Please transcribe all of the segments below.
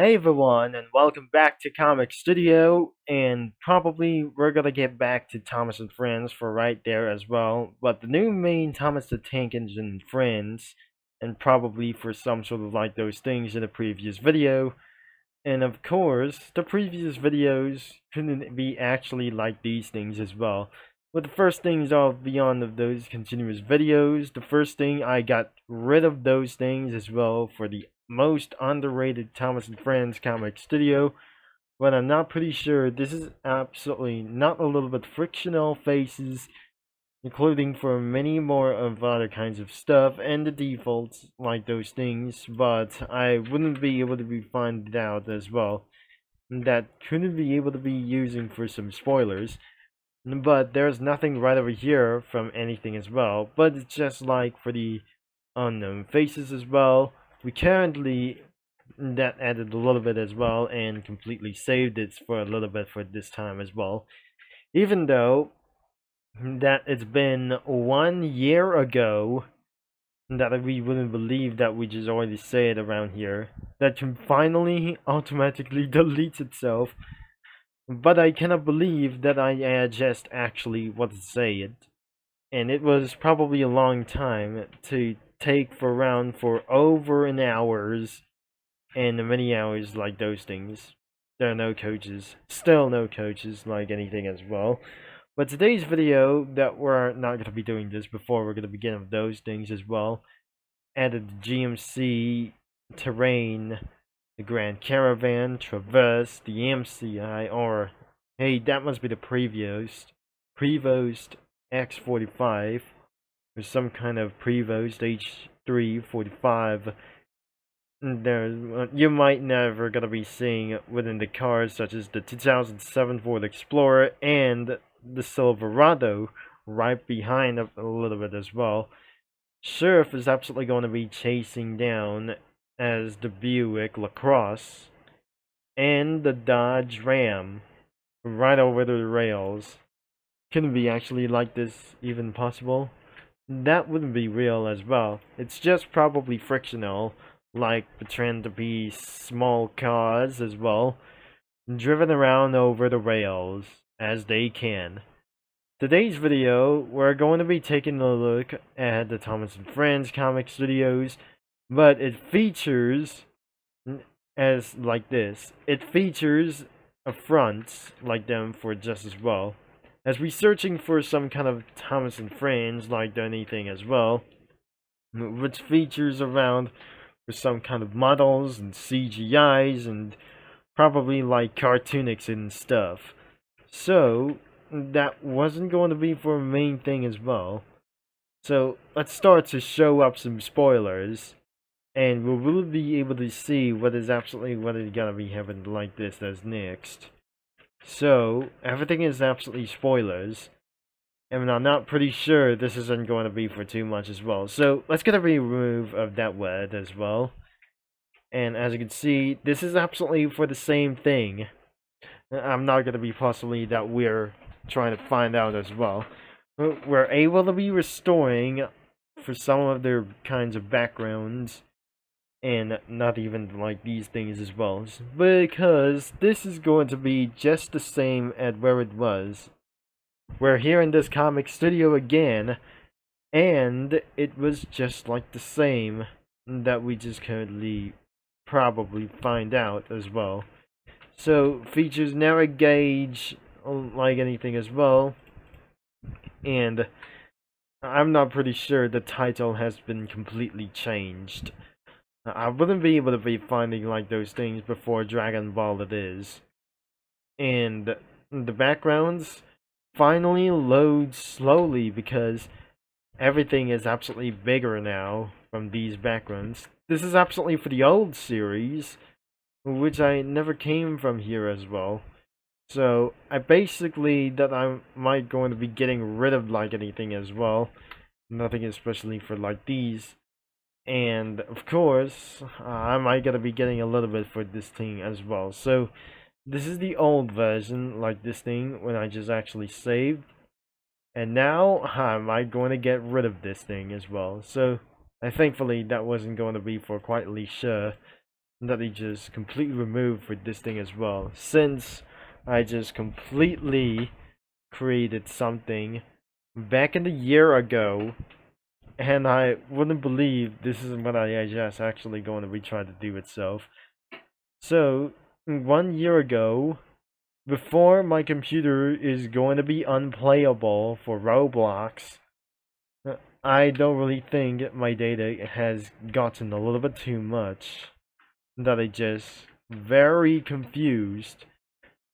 Hey everyone, and welcome back to Comic Studio. And probably we're gonna get back to Thomas and Friends for right there as well. But the new main Thomas the Tank Engine and Friends, and probably for some sort of like those things in the previous video. And of course, the previous videos couldn't be actually like these things as well. But the first things off beyond of those continuous videos, the first thing I got rid of those things as well for the most underrated Thomas and Friends comic studio. But I'm not pretty sure this is absolutely not a little bit frictional faces, including for many more of other kinds of stuff and the defaults like those things, but I wouldn't be able to be find it out as well. That couldn't be able to be using for some spoilers. But there's nothing right over here from anything as well. But it's just like for the unknown faces as well. We currently that added a little bit as well and completely saved it for a little bit for this time as well. Even though that it's been 1 year ago that we wouldn't believe that we just already say it around here. That can finally automatically delete itself. But I cannot believe that I just actually want to say it. And it was probably a long time to take for around for over an hours and many hours like those things. There are no coaches. Still no coaches like anything as well. But today's video, that we're not going to be doing this before we're going to begin with those things as well. Added the GMC, Terrain, the Grand Caravan, Traverse, the MCI, or hey, that must be the Prevost X45, or some kind of Prevost H345. There, you might never gonna be seeing within the cars, such as the 2007 Ford Explorer and the Silverado, right behind a little bit as well. Shure is absolutely going to be chasing down as the Buick LaCrosse and the Dodge Ram right over the rails. Can it be actually like this even possible? That wouldn't be real as well. It's just probably frictional, like the trend to be small cars as well, driven around over the rails as they can. Today's video, we're going to be taking a look at the Thomas and Friends comic studios, but it features as like this. It features a front like them for just as well. As we searching for some kind of Thomas and Friends like anything as well, which features around for some kind of models and CGIs and probably like cartoonics and stuff. So that wasn't going to be for a main thing as well. So let's start to show up some spoilers, and we will be able to see what is gonna be happening like this as next. So everything is absolutely spoilers, and I'm not pretty sure this isn't going to be for too much as well. So let's get a remove of that word as well. And as you can see, this is absolutely for the same thing. I'm not going to be possibly that we're trying to find out as well. We're able to be restoring for some of their kinds of backgrounds, and not even like these things as well, because this is going to be just the same at where it was. We're here in this comic studio again, and it was just like the same that we just currently probably find out as well. So features narrow gauge like anything as well, and I'm not pretty sure the title has been completely changed. I wouldn't be able to be finding like those things before Dragon Ball it is. And the backgrounds finally load slowly because everything is absolutely bigger now from these backgrounds. This is absolutely for the old series, which I never came from here as well. So I basically that I might going to be getting rid of like anything as well. Nothing especially for like these. And of course, I might gonna be getting a little bit for this thing as well. So this is the old version, like this thing when I just actually saved. And now I might going to get rid of this thing as well. So thankfully that wasn't going to be for quietly sure. that they just completely removed for this thing as well, since I just completely created something back in the year ago, and I wouldn't believe this is what I just actually going to retry to do itself. So 1 year ago, before my computer is going to be unplayable for Roblox, I don't really think my data has gotten a little bit too much, that I just very confused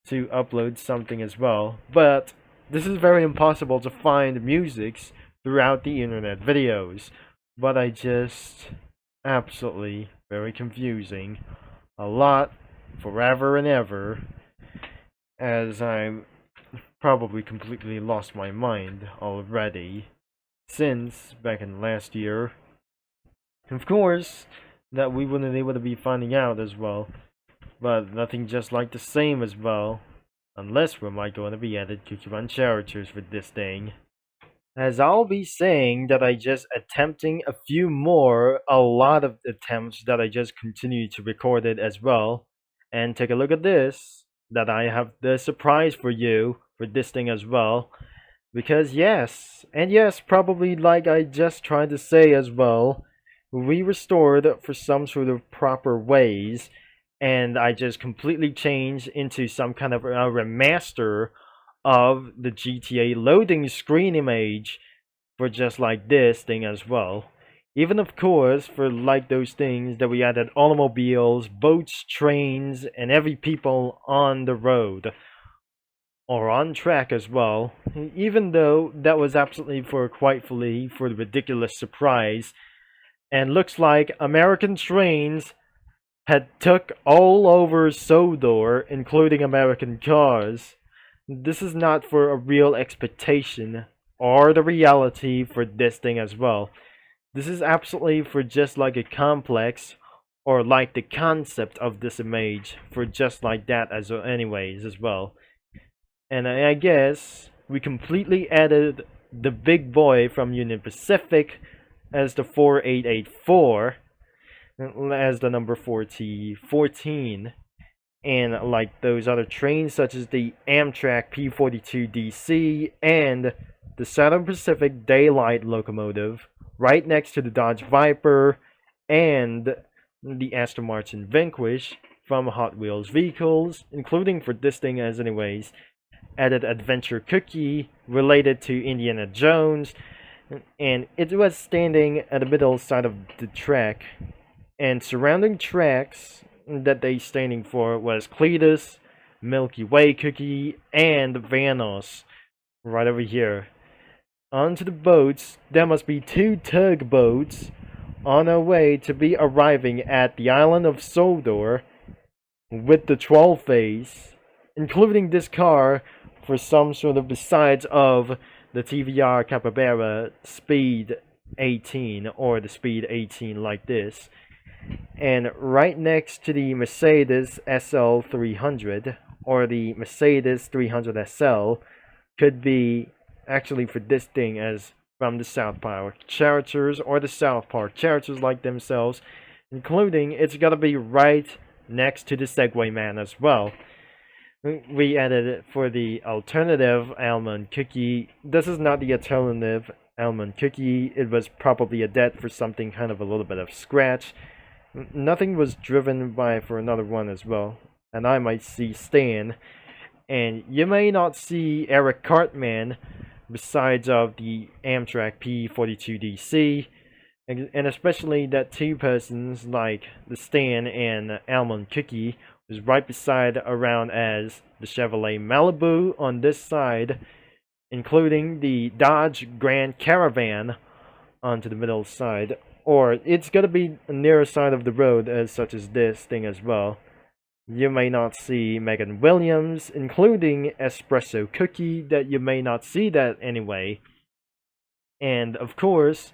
to upload something as well. But this is very impossible to find musics throughout the internet videos. But I just absolutely very confusing. A lot, forever and ever, as I'm probably completely lost my mind already since back in last year. Of course, that we wouldn't be able to be finding out as well, but nothing just like the same as well, unless we might going to be added Kukuban characters for this thing. As I'll be saying that I just attempting a few more, a lot of attempts that I just continue to record it as well. And take a look at this, that I have the surprise for you for this thing as well. Because yes, and yes, probably like I just tried to say as well, we restored for some sort of proper ways, and I just completely changed into some kind of a remaster of the GTA loading screen image for just like this thing as well. Even of course for like those things that we added automobiles, boats, trains, and every people on the road or on track as well. Even though that was absolutely for quite fully for the ridiculous surprise, and looks like American trains had took all over Sodor, including American cars. This is not for a real expectation or the reality for this thing as well. This is absolutely for just like a complex or like the concept of this image for just like that as well anyways as well. And I guess we completely added the big boy from Union Pacific as the 4884 as the number 14, and like those other trains such as the Amtrak P42DC and the Southern Pacific Daylight locomotive right next to the Dodge Viper and the Aston Martin Vanquish from Hot Wheels vehicles, including for this thing as anyways added Adventure Cookie related to Indiana Jones, and it was standing at the middle side of the track, and surrounding tracks that they standing for was Cletus, Milky Way Cookie, and Vanos right over here. Onto the boats, there must be 2 tugboats on our way to be arriving at the island of Sodor with the troll face, including this car for some sort of besides of the TVR Capybara Speed 18 or the Speed 18 like this. And right next to the Mercedes SL 300 or the Mercedes 300 SL could be actually for this thing as from the South Park characters or the South Park characters like themselves, including it's gotta be right next to the Segway Man as well. We added it for the alternative almond cookie. This is not the alternative almond cookie. It was probably a debt for something kind of a little bit of scratch. Nothing was driven by for another one as well. And I might see Stan. And you may not see Eric Cartman besides of the Amtrak P42DC. And especially that 2 persons like the Stan and Almond Cookie was right beside around as the Chevrolet Malibu on this side, including the Dodge Grand Caravan onto the middle side, or it's gonna be near side of the road as such as this thing as well. You may not see Megan Williams, including Espresso Cookie, that you may not see that anyway. And of course,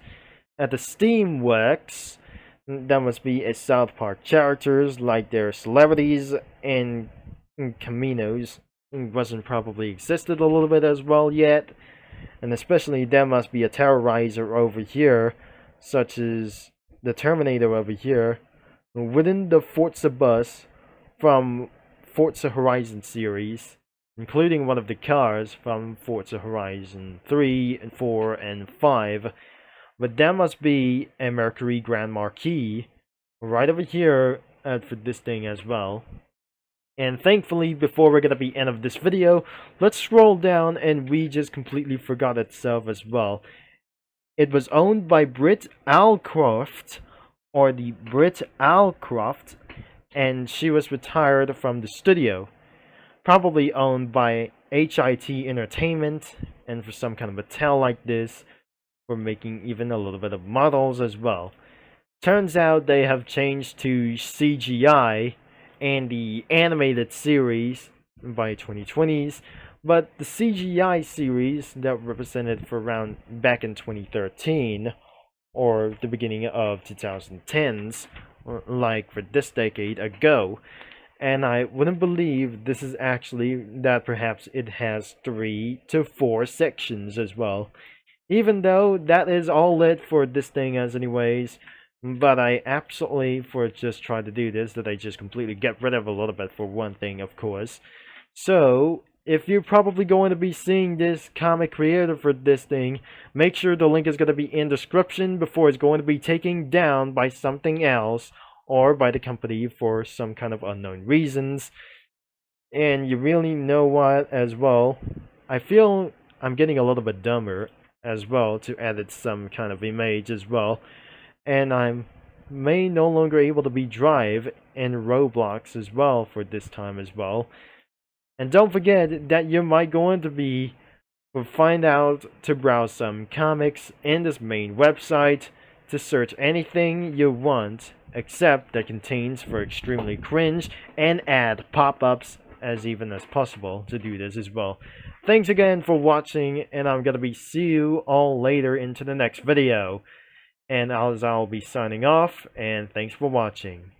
at the Steamworks, that must be a South Park characters like their celebrities and Caminos wasn't probably existed a little bit as well yet, and especially there must be a Terrorizer over here, such as the Terminator over here, within the Forza bus from Forza Horizon series, including one of the cars from Forza Horizon 3 and 4 and 5. But that must be a Mercury Grand Marquis right over here for this thing as well. And thankfully, before we're gonna be end of this video, let's scroll down, and we just completely forgot itself as well. It was owned by Britt Allcroft, or the Britt Allcroft, and she was retired from the studio. Probably owned by HIT Entertainment, and for some kind of Mattel like this, for making even a little bit of models as well. Turns out they have changed to CGI and the animated series by 2020s, but the CGI series that represented for around back in 2013 or the beginning of 2010s, like for this decade ago. And I wouldn't believe this is actually that perhaps it has 3 to 4 sections as well. Even though that is all lit for this thing as anyways, but I absolutely, for just trying to do this, that I just completely get rid of a little bit for one thing, of course. So, if you're probably going to be seeing this comic creator for this thing, make sure the link is going to be in the description before it's going to be taken down by something else or by the company for some kind of unknown reasons. And you really know what as well, I feel I'm getting a little bit dumber as well to edit some kind of image as well. And I may no longer able to be Drive in Roblox as well for this time as well. And don't forget that you might going to be find out to browse some comics in this main website to search anything you want, except that contains for extremely cringe and add pop-ups as even as possible to do this as well. Thanks again for watching, and I'm gonna be see you all later into the next video. And I'll be signing off, and thanks for watching.